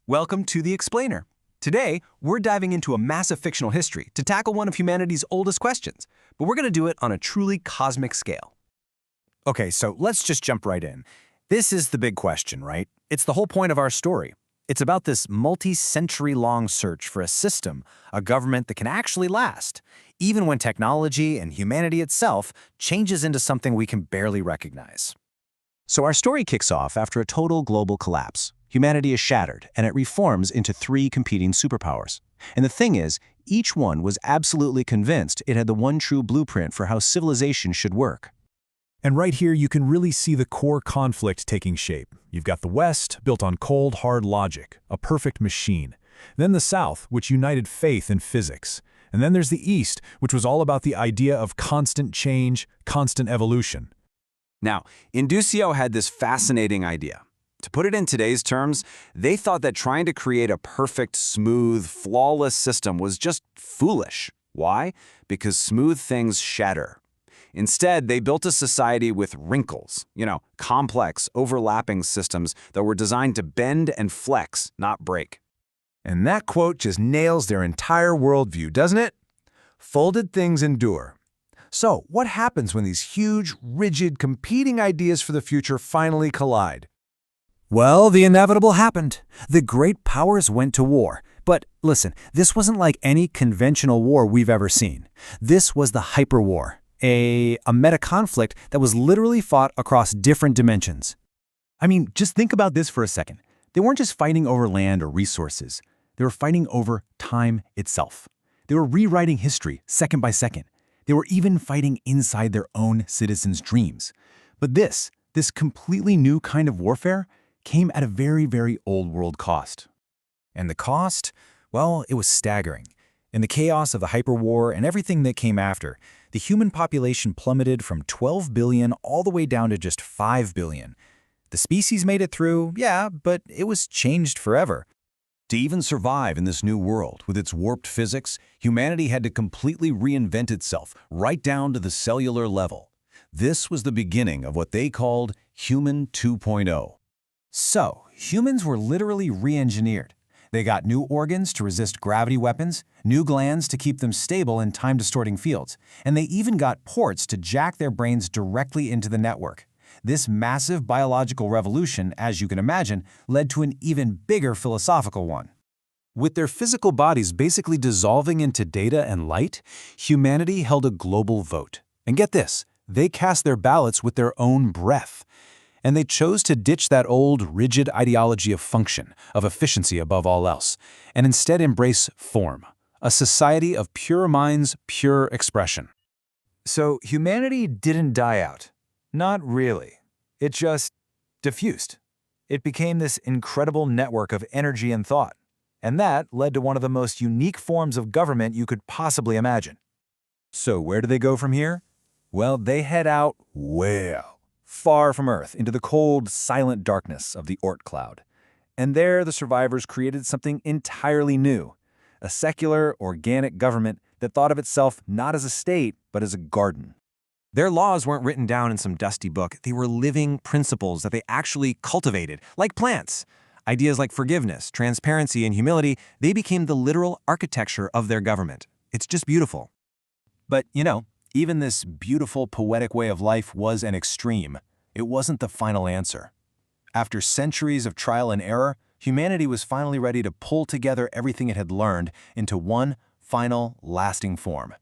Welcome to The Explainer. Today, we're diving into a massive fictional history to tackle one of humanity's oldest questions, but we're going to do it on a truly cosmic scale. Okay, so let's just jump right in. This is the big question, right? It's the whole point of our story. It's about this multi-century-long search for a system, a government that can actually last, even when technology and humanity itself changes into something we can barely recognize. So our story kicks off after a total global collapse. Humanity is shattered, and it reforms into three competing superpowers. And the thing is, each one was absolutely convinced it had the one true blueprint for how civilization should work. And right here, you can really see the core conflict taking shape. You've got the West, built on cold, hard logic, a perfect machine. Then the South, which united faith and physics. And then there's the East, which was all about the idea of constant change, constant evolution. Now, Inducio had this fascinating idea. To put it in today's terms, they thought that trying to create a perfect, smooth, flawless system was just foolish. Why? Because smooth things shatter. Instead, they built a society with wrinkles, complex, overlapping systems that were designed to bend and flex, not break. And that quote just nails their entire worldview, doesn't it? Folded things endure. So, what happens when these huge, rigid, competing ideas for the future finally collide? Well, the inevitable happened. The great powers went to war. But listen, this wasn't like any conventional war we've ever seen. This was the hyperwar, a meta-conflict that was literally fought across different dimensions. I mean, just think about this for a second. They weren't just fighting over land or resources. They were fighting over time itself. They were rewriting history second by second. They were even fighting inside their own citizens' dreams. But this completely new kind of warfare came at a very, very old world cost. And the cost? Well, it was staggering. In the chaos of the hyperwar and everything that came after, the human population plummeted from 12 billion all the way down to just 5 billion. The species made it through, yeah, but it was changed forever. To even survive in this new world with its warped physics, humanity had to completely reinvent itself right down to the cellular level. This was the beginning of what they called Human 2.0. So, humans were literally re-engineered. They got new organs to resist gravity weapons, new glands to keep them stable in time-distorting fields, and they even got ports to jack their brains directly into the network. This massive biological revolution, as you can imagine, led to an even bigger philosophical one. With their physical bodies basically dissolving into data and light, humanity held a global vote. And get this, they cast their ballots with their own breath. And they chose to ditch that old, rigid ideology of function, of efficiency above all else, and instead embrace form, a society of pure minds, pure expression. So humanity didn't die out. Not really. It just diffused. It became this incredible network of energy and thought. And that led to one of the most unique forms of government you could possibly imagine. So where do they go from here? Well, they head out far from Earth into the cold, silent darkness of the Oort cloud. And there the survivors created something entirely new, a secular, organic government that thought of itself not as a state, but as a garden. Their laws weren't written down in some dusty book. They were living principles that they actually cultivated, like plants. Ideas like forgiveness, transparency, and humility, they became the literal architecture of their government. It's just beautiful. But, even this beautiful, poetic way of life was an extreme. It wasn't the final answer. After centuries of trial and error, humanity was finally ready to pull together everything it had learned into one final, lasting form.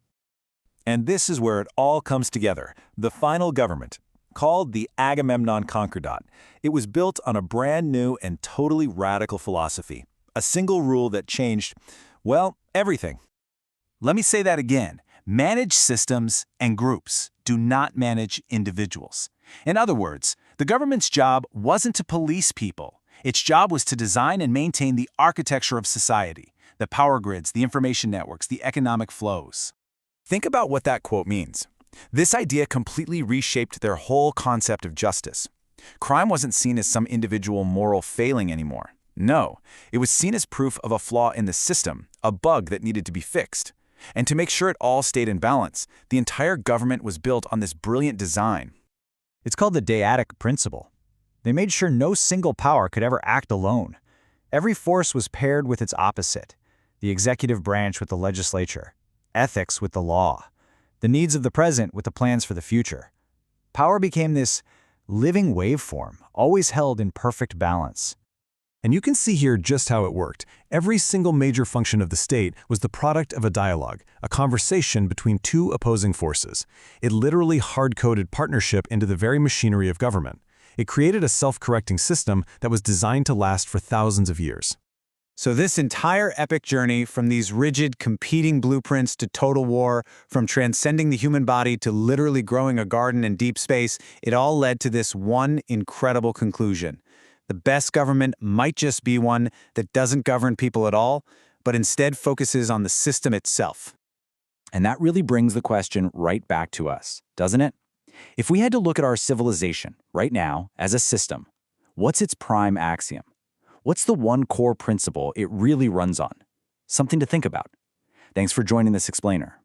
And this is where it all comes together, the final government, called the Agamemnon Concordat. It was built on a brand new and totally radical philosophy, a single rule that changed, everything. Let me say that again. Manage systems and groups. Do not manage individuals. In other words, the government's job wasn't to police people. Its job was to design and maintain the architecture of society, the power grids, the information networks, the economic flows. Think about what that quote means. This idea completely reshaped their whole concept of justice. Crime wasn't seen as some individual moral failing anymore. No, it was seen as proof of a flaw in the system, a bug that needed to be fixed. And to make sure it all stayed in balance, the entire government was built on this brilliant design. It's called the dyadic principle. They made sure no single power could ever act alone. Every force was paired with its opposite, the executive branch with the legislature, ethics with the law, the needs of the present with the plans for the future. Power became this living waveform, always held in perfect balance. And you can see here just how it worked. Every single major function of the state was the product of a dialogue, a conversation between two opposing forces. It literally hard-coded partnership into the very machinery of government. It created a self-correcting system that was designed to last for thousands of years. So this entire epic journey, from these rigid, competing blueprints to total war, from transcending the human body to literally growing a garden in deep space, it all led to this one incredible conclusion. The best government might just be one that doesn't govern people at all, but instead focuses on the system itself. And that really brings the question right back to us, doesn't it? If we had to look at our civilization right now as a system, what's its prime axiom? What's the one core principle it really runs on? Something to think about. Thanks for joining this explainer.